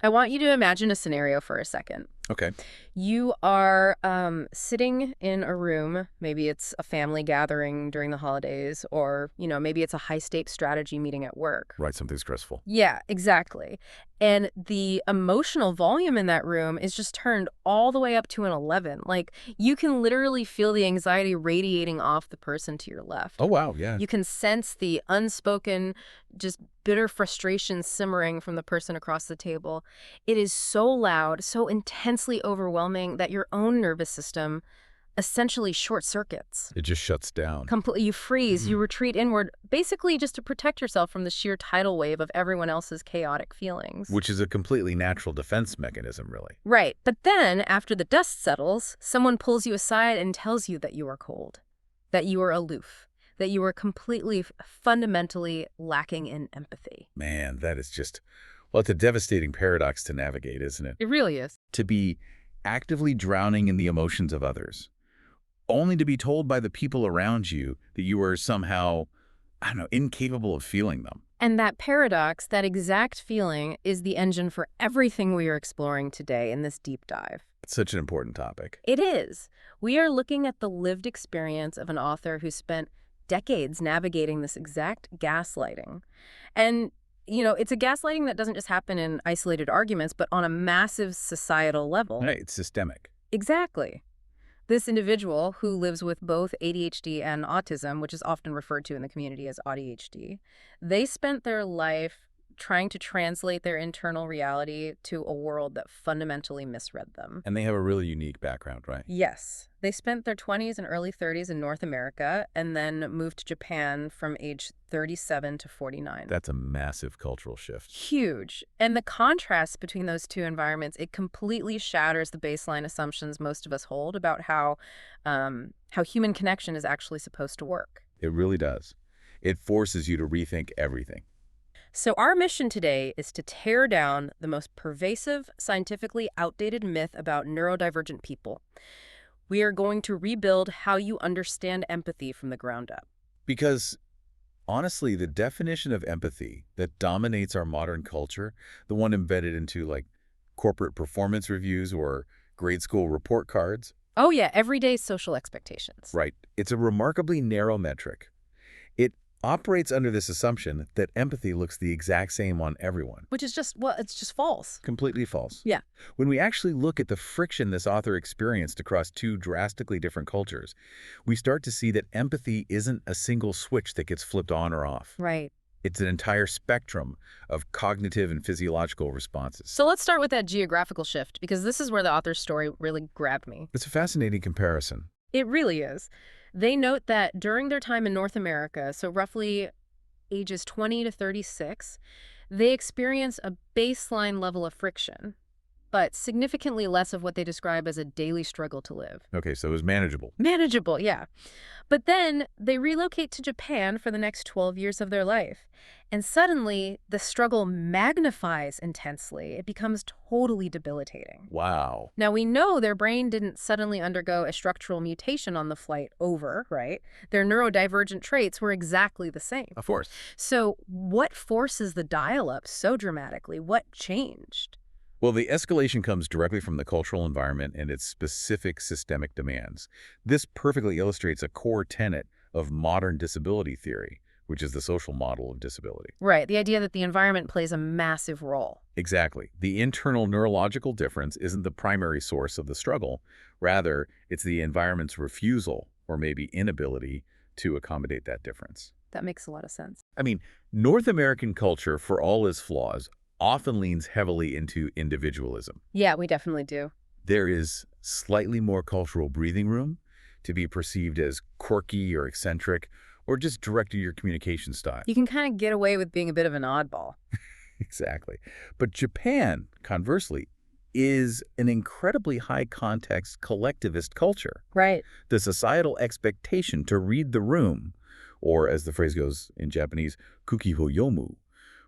I want you to imagine a scenario for a second. Okay. You are sitting in a room. Maybe it's a family gathering during the holidays, or, maybe it's a high-stakes strategy meeting at work. Right, something stressful. Yeah, exactly. And the emotional volume in that room is just turned all the way up to an 11. Like, you can literally feel the anxiety radiating off the person to your left. Oh, wow, yeah. You can sense the unspoken, just bitter frustration simmering from the person across the table. It is so loud, so intensely overwhelming that your own nervous system essentially short circuits. It just shuts down. Completely, you freeze, you retreat inward, basically just to protect yourself from the sheer tidal wave of everyone else's chaotic feelings. Which is a completely natural defense mechanism, really. Right. But then, after the dust settles, someone pulls you aside and tells you that you are cold, that you are aloof, that you are completely, fundamentally lacking in empathy. Man, that is just, well, it's a devastating paradox to navigate, isn't it? It really is. To be actively drowning in the emotions of others, only to be told by the people around you that you are somehow, I don't know, incapable of feeling them. And that paradox, that exact feeling, is the engine for everything we are exploring today in this deep dive. It's such an important topic. It is. We are looking at the lived experience of an author who spent decades navigating this exact gaslighting. And, it's a gaslighting that doesn't just happen in isolated arguments, but on a massive societal level. Right, it's systemic. Exactly. This individual, who lives with both ADHD and autism, which is often referred to in the community as ADHD, they spent their life trying to translate their internal reality to a world that fundamentally misread them. And they have a really unique background, right? Yes. They spent their 20s and early 30s in North America and then moved to Japan from age 37 to 49. That's a massive cultural shift. Huge. And the contrast between those two environments, it completely shatters the baseline assumptions most of us hold about how human connection is actually supposed to work. It really does. It forces you to rethink everything. So our mission today is to tear down the most pervasive, scientifically outdated myth about neurodivergent people. We are going to rebuild how you understand empathy from the ground up. Because, honestly, the definition of empathy that dominates our modern culture, the one embedded into, corporate performance reviews or grade school report cards. Oh yeah, everyday social expectations. Right. It's a remarkably narrow metric. It operates under this assumption that empathy looks the exact same on everyone. Which is just, it's just false. Completely false. Yeah. When we actually look at the friction this author experienced across two drastically different cultures, we start to see that empathy isn't a single switch that gets flipped on or off. Right. It's an entire spectrum of cognitive and physiological responses. So let's start with that geographical shift, because this is where the author's story really grabbed me. It's a fascinating comparison. It really is. They note that during their time in North America, so roughly ages 20 to 36, they experience a baseline level of friction, but significantly less of what they describe as a daily struggle to live. Okay, so it was manageable. Manageable, yeah. But then they relocate to Japan for the next 12 years of their life. And suddenly, the struggle magnifies intensely. It becomes totally debilitating. Wow. Now, we know their brain didn't suddenly undergo a structural mutation on the flight over, right? Their neurodivergent traits were exactly the same. Of course. So what forces the dial-up so dramatically? What changed? Well, the escalation comes directly from the cultural environment and its specific systemic demands. This perfectly illustrates a core tenet of modern disability theory, which is the social model of disability. Right, the idea that the environment plays a massive role. Exactly. The internal neurological difference isn't the primary source of the struggle. Rather, it's the environment's refusal, or maybe inability, to accommodate that difference. That makes a lot of sense. I mean, North American culture, for all its flaws, often leans heavily into individualism. Yeah, we definitely do. There is slightly more cultural breathing room to be perceived as quirky or eccentric, or just direct to your communication style. You can kind of get away with being a bit of an oddball. Exactly. But Japan, conversely, is an incredibly high-context collectivist culture. Right. The societal expectation to read the room, or as the phrase goes in Japanese, kuki ho yomu,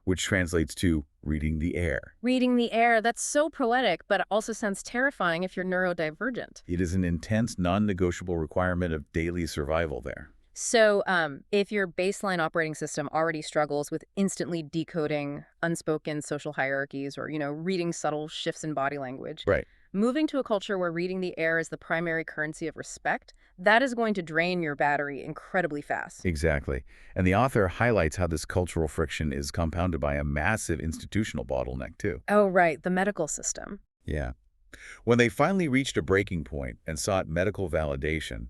which translates to reading the air. Reading the air, that's so poetic, but it also sounds terrifying if you're neurodivergent. It is an intense, non-negotiable requirement of daily survival there. So, if your baseline operating system already struggles with instantly decoding unspoken social hierarchies or, reading subtle shifts in body language, Right. moving to a culture where reading the air is the primary currency of respect, that is going to drain your battery incredibly fast. Exactly. And the author highlights how this cultural friction is compounded by a massive institutional bottleneck, too. Oh, right, the medical system. Yeah. When they finally reached a breaking point and sought medical validation,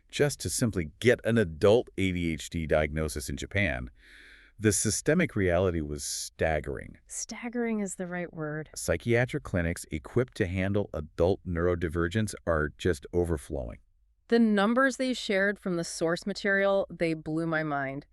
just to simply get an adult ADHD diagnosis in Japan, the systemic reality was staggering. Staggering is the right word. Psychiatric clinics equipped to handle adult neurodivergence are just overflowing. The numbers they shared from the source material, they blew my mind.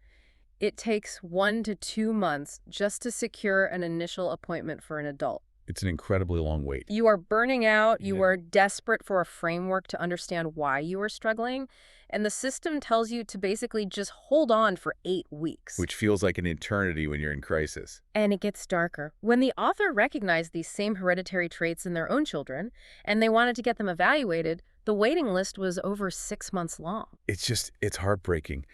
It takes 1 to 2 months just to secure an initial appointment for an adult. It's an incredibly long wait. You are burning out, you Yeah. are desperate for a framework to understand why you are struggling, and the system tells you to basically just hold on for 8 weeks. Which feels like an eternity when you're in crisis. And it gets darker. When the author recognized these same hereditary traits in their own children, and they wanted to get them evaluated, the waiting list was over 6 months long. It's heartbreaking.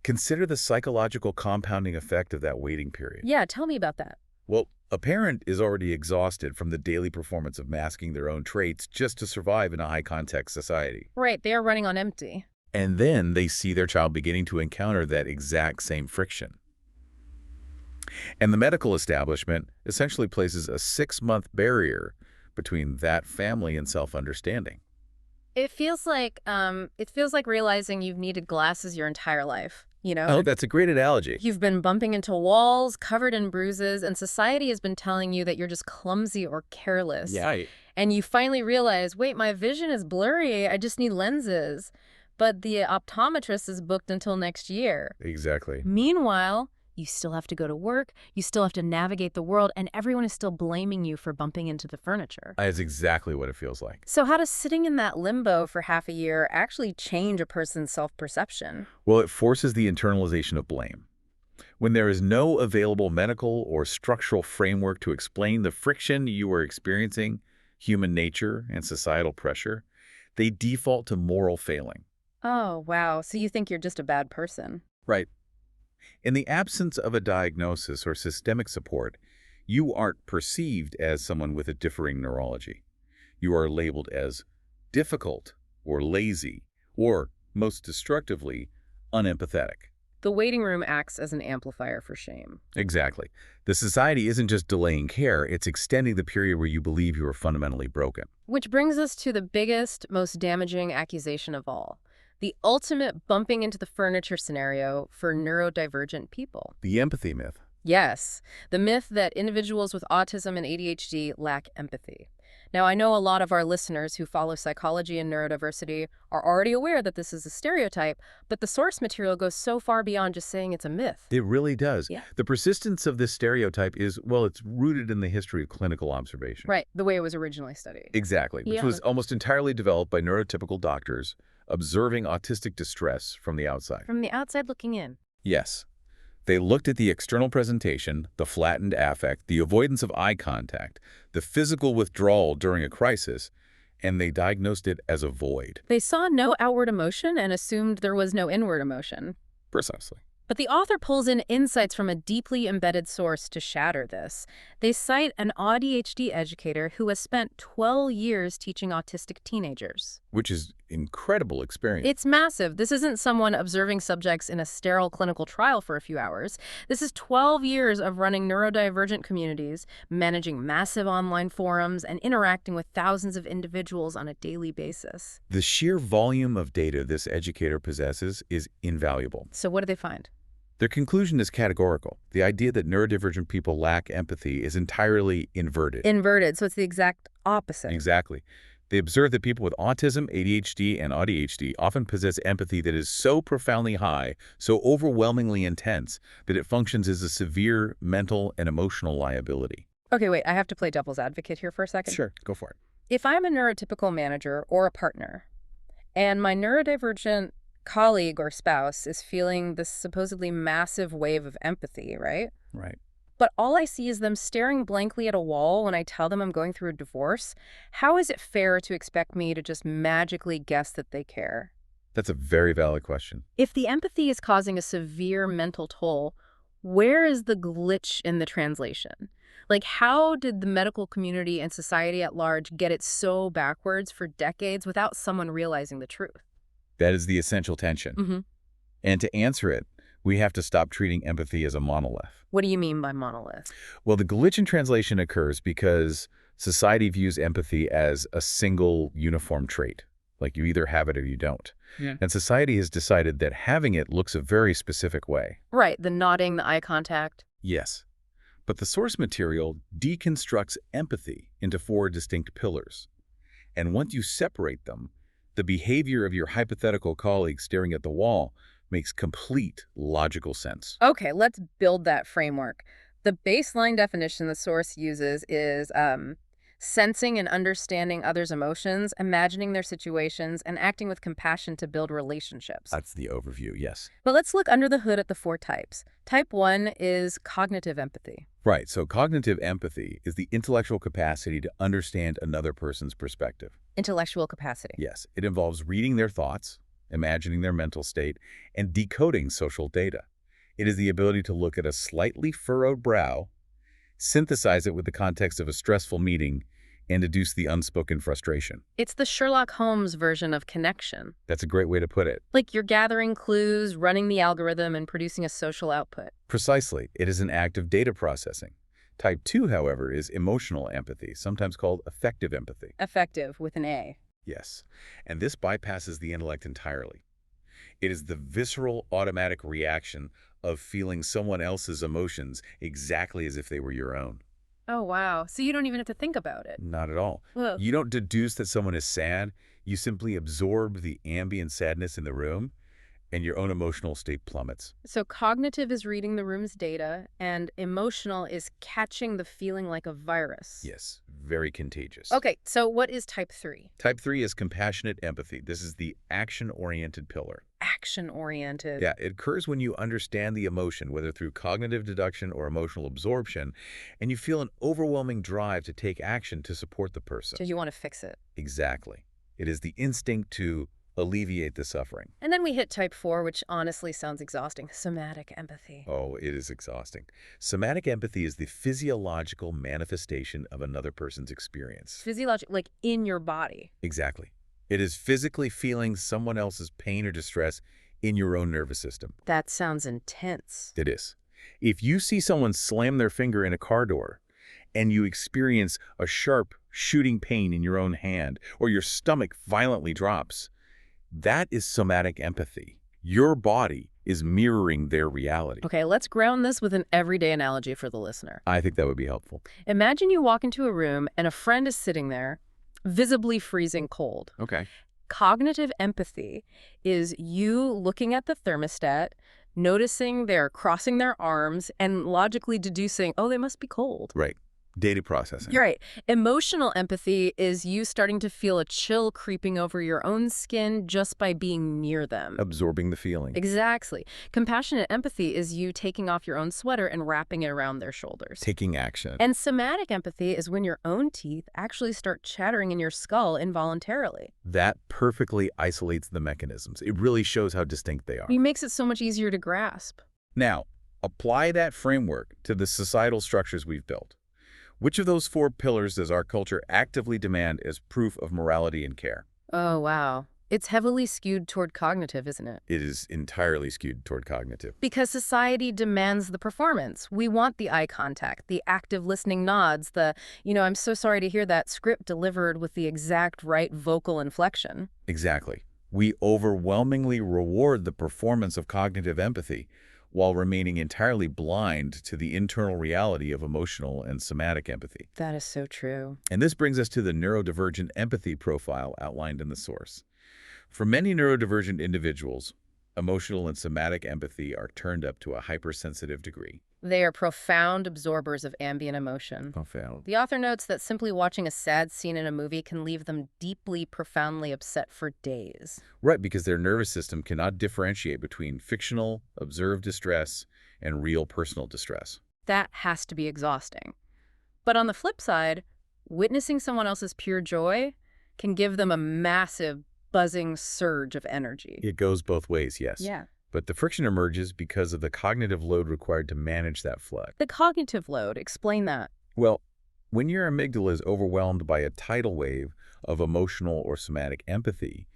Consider the psychological compounding effect of that waiting period. Yeah, tell me about that. Well, a parent is already exhausted from the daily performance of masking their own traits just to survive in a high-context society. Right, they are running on empty. And then they see their child beginning to encounter that exact same friction. And the medical establishment essentially places a 6-month barrier between that family and self-understanding. It feels like realizing you've needed glasses your entire life, Oh, that's a great analogy. You've been bumping into walls, covered in bruises, and society has been telling you that you're just clumsy or careless. Yeah, And you finally realize, wait, my vision is blurry, I just need lenses. But the optometrist is booked until next year. exactly. Meanwhile, you still have to go to work, you still have to navigate the world, and everyone is still blaming you for bumping into the furniture. That's exactly what it feels like. So how does sitting in that limbo for half a year actually change a person's self-perception? Well, it forces the internalization of blame. When there is no available medical or structural framework to explain the friction you are experiencing, human nature and societal pressure, they default to moral failing. Oh, wow. So you think you're just a bad person? Right. In the absence of a diagnosis or systemic support, you aren't perceived as someone with a differing neurology. You are labeled as difficult or lazy or, most destructively, unempathetic. The waiting room acts as an amplifier for shame. Exactly. The society isn't just delaying care, it's extending the period where you believe you are fundamentally broken. Which brings us to the biggest, most damaging accusation of all. The ultimate bumping into the furniture scenario for neurodivergent people. The empathy myth. Yes, the myth that individuals with autism and ADHD lack empathy. Now, I know a lot of our listeners who follow psychology and neurodiversity are already aware that this is a stereotype, but the source material goes so far beyond just saying it's a myth. It really does. Yeah. The persistence of this stereotype is, well, it's rooted in the history of clinical observation. Right, the way it was originally studied. Exactly, which Yeah. was almost entirely developed by neurotypical doctors observing autistic distress from the outside. From the outside looking in. Yes. They looked at the external presentation, the flattened affect, the avoidance of eye contact, the physical withdrawal during a crisis, and they diagnosed it as a void. They saw no outward emotion and assumed there was no inward emotion. Precisely. But the author pulls in insights from a deeply embedded source to shatter this. They cite an ADHD educator who has spent 12 years teaching autistic teenagers. Which is incredible experience. It's massive. This isn't someone observing subjects in a sterile clinical trial for a few hours. This is 12 years of running neurodivergent communities, managing massive online forums, and interacting with thousands of individuals on a daily basis. The sheer volume of data this educator possesses is invaluable. So what do they find? Their conclusion is categorical. The idea that neurodivergent people lack empathy is entirely inverted. Inverted, so it's the exact opposite. Exactly. They observe that people with autism, ADHD, and ADHD often possess empathy that is so profoundly high, so overwhelmingly intense, that it functions as a severe mental and emotional liability. Okay, wait, I have to play devil's advocate here for a second. Sure, go for it. If I'm a neurotypical manager or a partner, and my neurodivergent colleague or spouse is feeling this supposedly massive wave of empathy, right? Right. But all I see is them staring blankly at a wall when I tell them I'm going through a divorce, how is it fair to expect me to just magically guess that they care? That's a very valid question. If the empathy is causing a severe mental toll, where is the glitch in the translation? Like, how did the medical community and society at large get it so backwards for decades without someone realizing the truth? That is the essential tension. Mm-hmm. And to answer it, we have to stop treating empathy as a monolith. What do you mean by monolith? Well, the glitch in translation occurs because society views empathy as a single uniform trait. Like you either have it or you don't. Yeah. And society has decided that having it looks a very specific way. Right, the nodding, the eye contact. Yes. But the source material deconstructs empathy into 4 distinct pillars. And once you separate them, the behavior of your hypothetical colleague staring at the wall makes complete logical sense. Okay, let's build that framework. The baseline definition the source uses is sensing and understanding others' emotions, imagining their situations, and acting with compassion to build relationships. That's the overview, yes. But let's look under the hood at the 4 types. Type 1 is cognitive empathy. Right, so cognitive empathy is the intellectual capacity to understand another person's perspective. Intellectual capacity. Yes, it involves reading their thoughts, imagining their mental state, and decoding social data. It is the ability to look at a slightly furrowed brow, synthesize it with the context of a stressful meeting, and deduce the unspoken frustration. It's the Sherlock Holmes version of connection. That's a great way to put it. Like you're gathering clues, running the algorithm, and producing a social output. Precisely. It is an act of data processing. Type 2, however, is emotional empathy, sometimes called affective empathy. Effective with an A. Yes, and this bypasses the intellect entirely. It is the visceral, automatic reaction of feeling someone else's emotions exactly as if they were your own. Oh, wow. So you don't even have to think about it. Not at all. Whoa. You don't deduce that someone is sad. You simply absorb the ambient sadness in the room, and your own emotional state plummets. So cognitive is reading the room's data, and emotional is catching the feeling like a virus. Yes, very contagious. Okay, so what is type 3? Type 3 is compassionate empathy. This is the action-oriented pillar. Action-oriented. Yeah, it occurs when you understand the emotion, whether through cognitive deduction or emotional absorption, and you feel an overwhelming drive to take action to support the person. So you want to fix it. Exactly. It is the instinct to alleviate the suffering. And then we hit type 4, which honestly sounds exhausting. Somatic empathy. Oh, it is exhausting. Somatic empathy is the physiological manifestation of another person's experience. Physiological, like in your body. Exactly. It is physically feeling someone else's pain or distress in your own nervous system. That sounds intense. It is. If you see someone slam their finger in a car door and you experience a sharp, shooting pain in your own hand, or your stomach violently drops, that is somatic empathy. Your body is mirroring their reality. Okay, let's ground this with an everyday analogy for the listener. I think that would be helpful. Imagine you walk into a room and a friend is sitting there, visibly freezing cold. Okay. Cognitive empathy is you looking at the thermostat, noticing they're crossing their arms, and logically deducing, oh, they must be cold. Right. Data processing. You're right. Emotional empathy is you starting to feel a chill creeping over your own skin just by being near them. Absorbing the feeling. Exactly. Compassionate empathy is you taking off your own sweater and wrapping it around their shoulders. Taking action. And somatic empathy is when your own teeth actually start chattering in your skull involuntarily. That perfectly isolates the mechanisms. It really shows how distinct they are. It makes it so much easier to grasp. Now, apply that framework to the societal structures we've built. Which of those 4 pillars does our culture actively demand as proof of morality and care? Oh, wow. It's heavily skewed toward cognitive, isn't it? It is entirely skewed toward cognitive. Because society demands the performance. We want the eye contact, the active listening nods, the, I'm so sorry to hear that script delivered with the exact right vocal inflection. Exactly. We overwhelmingly reward the performance of cognitive empathy while remaining entirely blind to the internal reality of emotional and somatic empathy. That is so true. And this brings us to the neurodivergent empathy profile outlined in the source. For many neurodivergent individuals, emotional and somatic empathy are turned up to a hypersensitive degree. They are profound absorbers of ambient emotion. Profound. The author notes that simply watching a sad scene in a movie can leave them deeply, profoundly upset for days. Right, because their nervous system cannot differentiate between fictional, observed distress and real personal distress. That has to be exhausting. But on the flip side, witnessing someone else's pure joy can give them a massive buzzing surge of energy. It goes both ways, yes. Yeah. But the friction emerges because of the cognitive load required to manage that flood. The cognitive load, explain that. Well, when your amygdala is overwhelmed by a tidal wave of emotional or somatic empathy,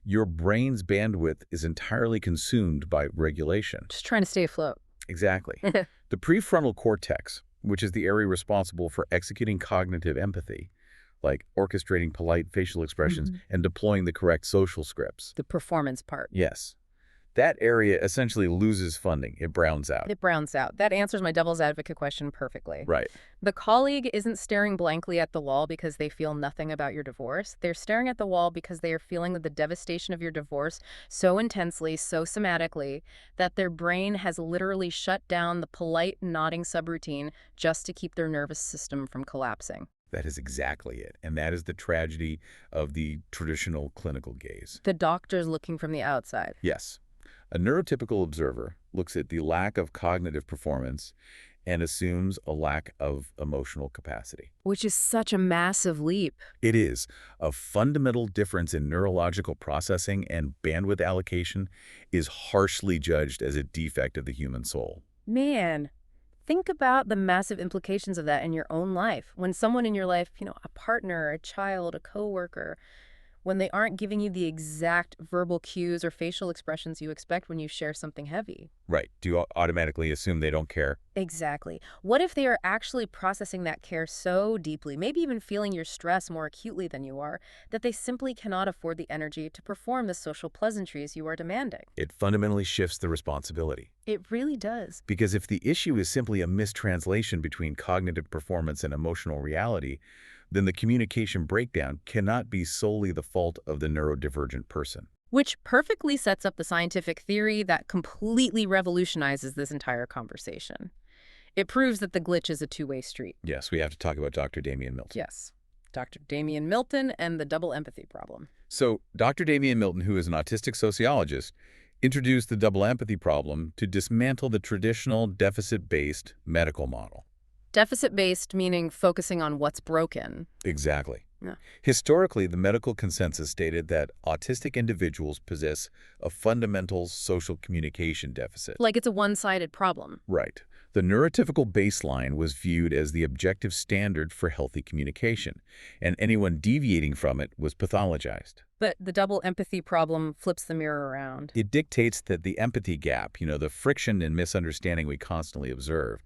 your brain's bandwidth is entirely consumed by regulation. Just trying to stay afloat. Exactly. The prefrontal cortex, which is the area responsible for executing cognitive empathy, like orchestrating polite facial expressions and deploying the correct social scripts. The performance part. Yes. That area essentially loses funding. It browns out. It browns out. That answers my devil's advocate question perfectly. Right. The colleague isn't staring blankly at the wall because they feel nothing about your divorce. They're staring at the wall because they are feeling the devastation of your divorce so intensely, so somatically, that their brain has literally shut down the polite nodding subroutine just to keep their nervous system from collapsing. That is exactly it. And that is the tragedy of the traditional clinical gaze. The doctor's looking from the outside. Yes. A neurotypical observer looks at the lack of cognitive performance and assumes a lack of emotional capacity. Which is such a massive leap. It is. A fundamental difference in neurological processing and bandwidth allocation is harshly judged as a defect of the human soul. Man, think about the massive implications of that in your own life. When someone in your life, a partner, a child, a coworker, when they aren't giving you the exact verbal cues or facial expressions you expect when you share something heavy. Right. Do you automatically assume they don't care? Exactly. What if they are actually processing that care so deeply, maybe even feeling your stress more acutely than you are, that they simply cannot afford the energy to perform the social pleasantries you are demanding? It fundamentally shifts the responsibility. It really does. Because if the issue is simply a mistranslation between cognitive performance and emotional reality, then the communication breakdown cannot be solely the fault of the neurodivergent person. Which perfectly sets up the scientific theory that completely revolutionizes this entire conversation. It proves that the glitch is a two-way street. Yes, we have to talk about Dr. Damian Milton. Yes. Dr. Damian Milton and the double empathy problem. So, Dr. Damian Milton, who is an autistic sociologist, introduced the double empathy problem to dismantle the traditional deficit-based medical model. Deficit-based meaning focusing on what's broken. Exactly. Yeah. Historically, the medical consensus stated that autistic individuals possess a fundamental social communication deficit. Like it's a one-sided problem. Right. The neurotypical baseline was viewed as the objective standard for healthy communication, and anyone deviating from it was pathologized. But the double empathy problem flips the mirror around. It dictates that the empathy gap, the friction and misunderstanding we constantly observe,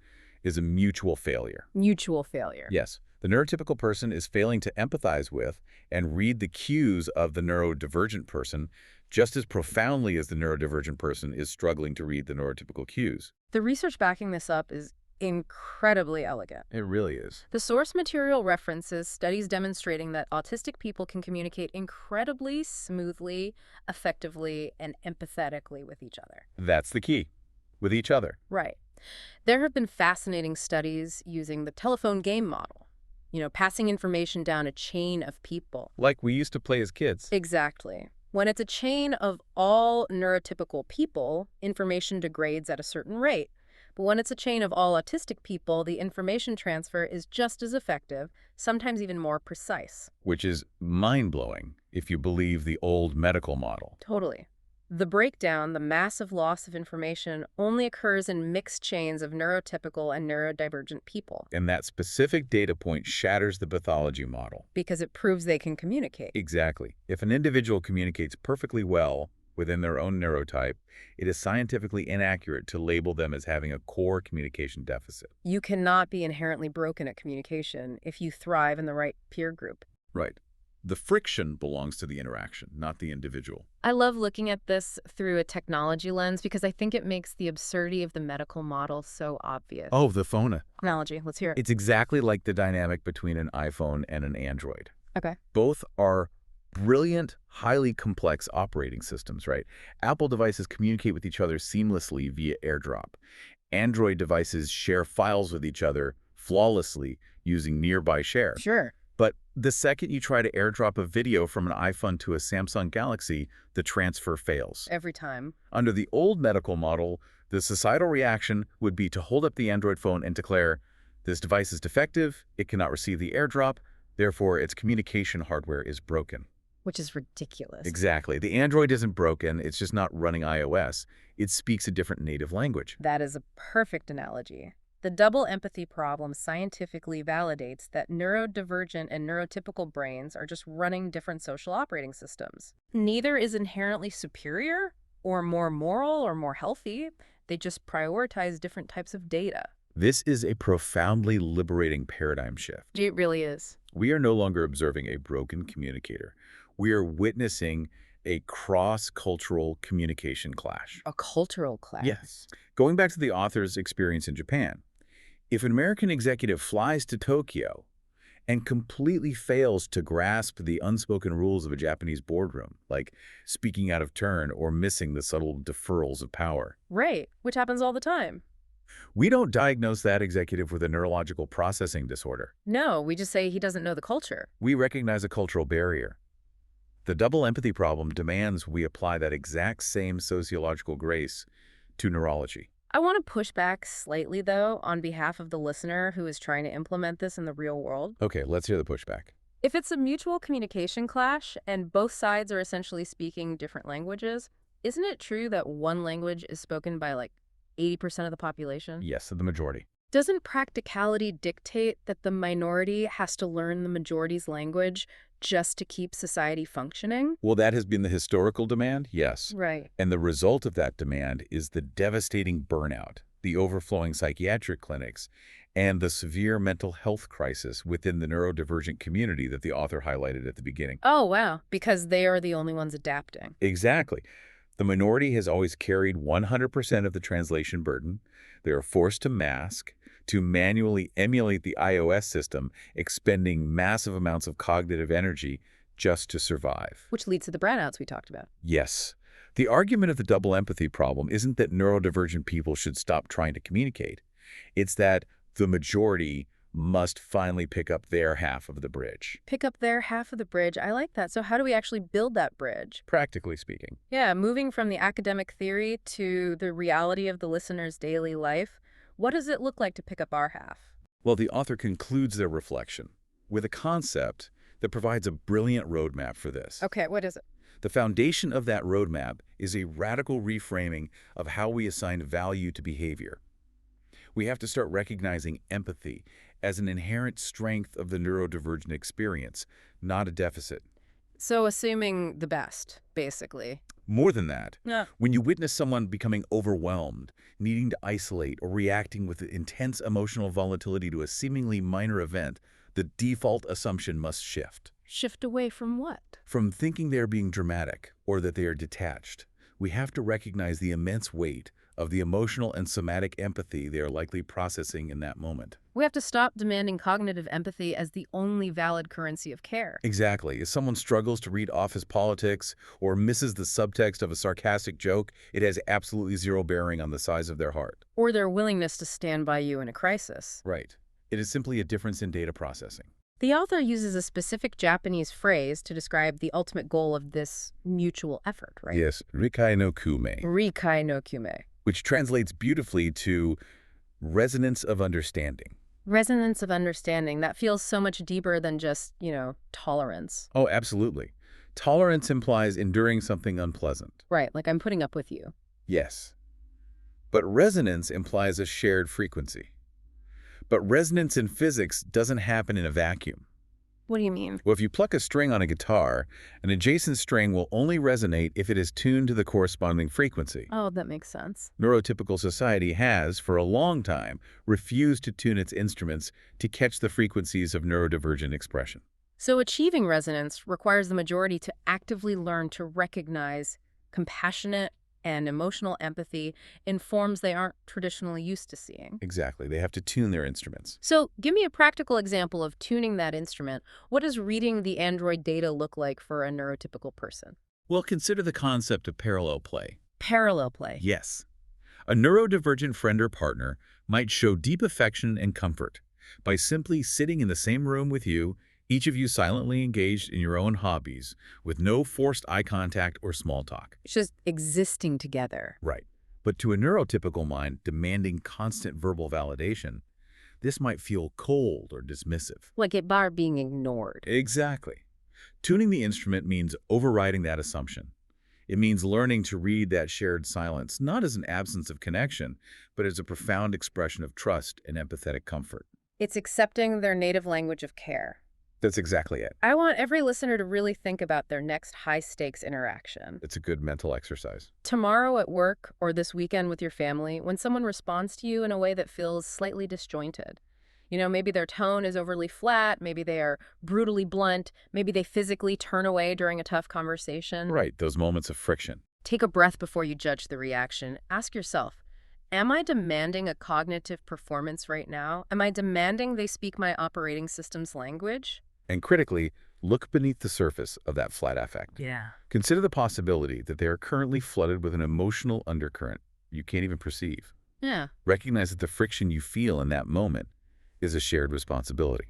is a mutual failure. Mutual failure. Yes. The neurotypical person is failing to empathize with and read the cues of the neurodivergent person just as profoundly as the neurodivergent person is struggling to read the neurotypical cues. The research backing this up is incredibly elegant. It really is. The source material references studies demonstrating that autistic people can communicate incredibly smoothly, effectively, and empathetically with each other. That's the key. With each other. Right. There have been fascinating studies using the telephone game model, passing information down a chain of people. Like we used to play as kids. Exactly. When it's a chain of all neurotypical people, information degrades at a certain rate. But when it's a chain of all autistic people, the information transfer is just as effective, sometimes even more precise. Which is mind-blowing if you believe the old medical model. Totally. The breakdown, the massive loss of information, only occurs in mixed chains of neurotypical and neurodivergent people. And that specific data point shatters the pathology model. Because it proves they can communicate. Exactly. If an individual communicates perfectly well within their own neurotype, it is scientifically inaccurate to label them as having a core communication deficit. You cannot be inherently broken at communication if you thrive in the right peer group. Right. The friction belongs to the interaction, not the individual. I love looking at this through a technology lens because I think it makes the absurdity of the medical model so obvious. Oh, the phone. Analogy, let's hear it. It's exactly like the dynamic between an iPhone and an Android. Okay. Both are brilliant, highly complex operating systems, right? Apple devices communicate with each other seamlessly via AirDrop. Android devices share files with each other flawlessly using Nearby Share. Sure. But the second you try to AirDrop a video from an iPhone to a Samsung Galaxy, the transfer fails. Every time. Under the old medical model, the societal reaction would be to hold up the Android phone and declare, this device is defective, it cannot receive the AirDrop, therefore its communication hardware is broken. Which is ridiculous. Exactly. The Android isn't broken, it's just not running iOS. It speaks a different native language. That is a perfect analogy. The double empathy problem scientifically validates that neurodivergent and neurotypical brains are just running different social operating systems. Neither is inherently superior or more moral or more healthy. They just prioritize different types of data. This is a profoundly liberating paradigm shift. It really is. We are no longer observing a broken communicator. We are witnessing a cross-cultural communication clash. A cultural clash. Yes. Going back to the author's experience in Japan, if an American executive flies to Tokyo and completely fails to grasp the unspoken rules of a Japanese boardroom, like speaking out of turn or missing the subtle deferrals of power, Right, which happens all the time. we don't diagnose that executive with a neurological processing disorder. No, we just say he doesn't know the culture. We recognize a cultural barrier. The double empathy problem demands we apply that exact same sociological grace to neurology. I want to push back slightly, though, on behalf of the listener who is trying to implement this in the real world. Okay, let's hear the pushback. If it's a mutual communication clash and both sides are essentially speaking different languages, isn't it true that one language is spoken by like 80% of the population? Yes, the majority. Doesn't practicality dictate that the minority has to learn the majority's language just to keep society functioning? Well, that has been the historical demand, yes. Right. And the result of that demand is the devastating burnout, the overflowing psychiatric clinics, and the severe mental health crisis within the neurodivergent community that the author highlighted at the beginning. Oh, wow. Because they are the only ones adapting. Exactly. The minority has always carried 100% of the translation burden. They are forced to mask, to manually emulate the iOS system, expending massive amounts of cognitive energy just to survive. Which leads to the brownouts we talked about. Yes. The argument of the double empathy problem isn't that neurodivergent people should stop trying to communicate. It's that the majority must finally pick up their half of the bridge. Pick up their half of the bridge. I like that. So how do we actually build that bridge? Practically speaking. Yeah, moving from the academic theory to the reality of the listener's daily life, what does it look like to pick up our half? Well, the author concludes their reflection with a concept that provides a brilliant roadmap for this. Okay, what is it? The foundation of that roadmap is a radical reframing of how we assign value to behavior. We have to start recognizing empathy as an inherent strength of the neurodivergent experience, not a deficit. So assuming the best, basically. More than that, Yeah. when you witness someone becoming overwhelmed, needing to isolate, or reacting with intense emotional volatility to a seemingly minor event, the default assumption must shift. Shift away from what? From thinking they're being dramatic or that they are detached, we have to recognize the immense weight of the emotional and somatic empathy they are likely processing in that moment. We have to stop demanding cognitive empathy as the only valid currency of care. Exactly. If someone struggles to read office politics or misses the subtext of a sarcastic joke, it has absolutely zero bearing on the size of their heart. Or their willingness to stand by you in a crisis. Right. It is simply a difference in data processing. The author uses a specific Japanese phrase to describe the ultimate goal of this mutual effort, right? Yes, rikai no kume, Rikai no kume. which translates beautifully to resonance of understanding. Resonance of understanding. That feels so much deeper than just, tolerance. Oh, absolutely. Tolerance implies enduring something unpleasant. Right, like I'm putting up with you. Yes. But resonance implies a shared frequency. But resonance in physics doesn't happen in a vacuum. What do you mean? Well, if you pluck a string on a guitar, an adjacent string will only resonate if it is tuned to the corresponding frequency. Oh, that makes sense. Neurotypical society has, for a long time, refused to tune its instruments to catch the frequencies of neurodivergent expression. So achieving resonance requires the majority to actively learn to recognize compassionate and emotional empathy in forms they aren't traditionally used to seeing. Exactly. They have to tune their instruments. So give me a practical example of tuning that instrument. What does reading the Android data look like for a neurotypical person? Well, consider the concept of parallel play. Parallel play. Yes. A neurodivergent friend or partner might show deep affection and comfort by simply sitting in the same room with you, each of you silently engaged in your own hobbies, with no forced eye contact or small talk. It's just existing together. Right. But to a neurotypical mind demanding constant verbal validation, this might feel cold or dismissive. Like it bar being ignored. Exactly. Tuning the instrument means overriding that assumption. It means learning to read that shared silence, not as an absence of connection, but as a profound expression of trust and empathetic comfort. It's accepting their native language of care. That's exactly it. I want every listener to really think about their next high-stakes interaction. It's a good mental exercise. Tomorrow at work or this weekend with your family, when someone responds to you in a way that feels slightly disjointed. Maybe their tone is overly flat, maybe they are brutally blunt, maybe they physically turn away during a tough conversation. Right, those moments of friction. Take a breath before you judge the reaction. Ask yourself, am I demanding a cognitive performance right now? Am I demanding they speak my operating system's language? And critically, look beneath the surface of that flat affect. Yeah. Consider the possibility that they are currently flooded with an emotional undercurrent you can't even perceive. Yeah. Recognize that the friction you feel in that moment is a shared responsibility.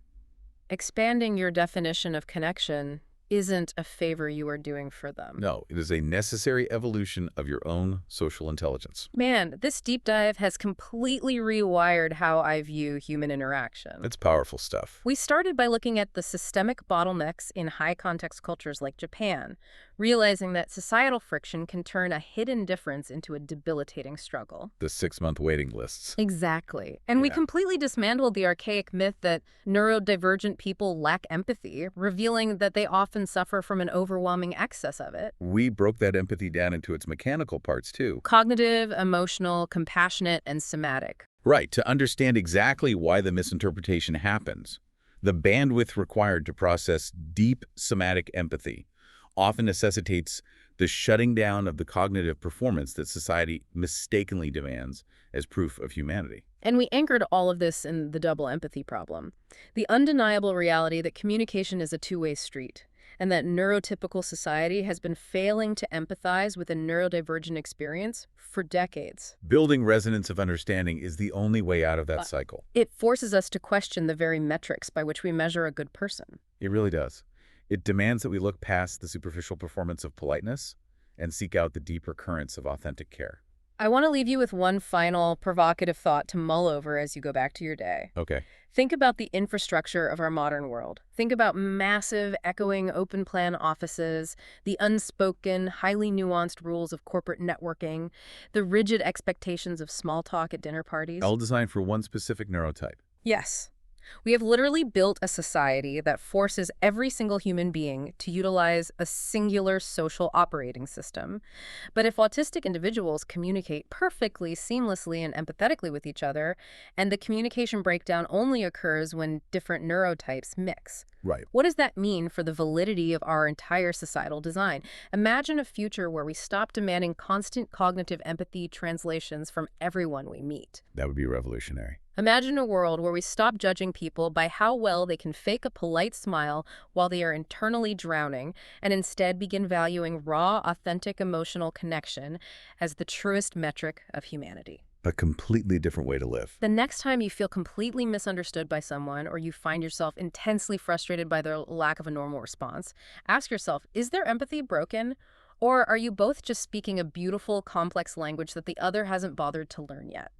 Expanding your definition of connection isn't a favor you are doing for them. No, it is a necessary evolution of your own social intelligence. Man, this deep dive has completely rewired how I view human interaction. It's powerful stuff. We started by looking at the systemic bottlenecks in high-context cultures like Japan, realizing that societal friction can turn a hidden difference into a debilitating struggle. The 6-month waiting lists. Exactly. And we completely dismantled the archaic myth that neurodivergent people lack empathy, revealing that they often suffer from an overwhelming excess of it. We broke that empathy down into its mechanical parts, too. Cognitive, emotional, compassionate, and somatic. Right, to understand exactly why the misinterpretation happens. The bandwidth required to process deep somatic empathy often necessitates the shutting down of the cognitive performance that society mistakenly demands as proof of humanity. And we anchored all of this in the double empathy problem, the undeniable reality that communication is a two-way street, and that neurotypical society has been failing to empathize with a neurodivergent experience for decades. Building resonance of understanding is the only way out of that cycle. It forces us to question the very metrics by which we measure a good person. It really does. It demands that we look past the superficial performance of politeness and seek out the deeper currents of authentic care. I want to leave you with one final provocative thought to mull over as you go back to your day. Okay. Think about the infrastructure of our modern world. Think about massive, echoing, open-plan offices, the unspoken, highly nuanced rules of corporate networking, the rigid expectations of small talk at dinner parties. All designed for one specific neurotype. Yes. We have literally built a society that forces every single human being to utilize a singular social operating system. But if autistic individuals communicate perfectly, seamlessly, and empathetically with each other, and the communication breakdown only occurs when different neurotypes mix, Right. what does that mean for the validity of our entire societal design? Imagine a future where we stop demanding constant cognitive empathy translations from everyone we meet. That would be revolutionary. Imagine a world where we stop judging people by how well they can fake a polite smile while they are internally drowning, and instead begin valuing raw, authentic emotional connection as the truest metric of humanity. A completely different way to live. The next time you feel completely misunderstood by someone, or you find yourself intensely frustrated by their lack of a normal response, ask yourself, is their empathy broken? Or are you both just speaking a beautiful, complex language that the other hasn't bothered to learn yet?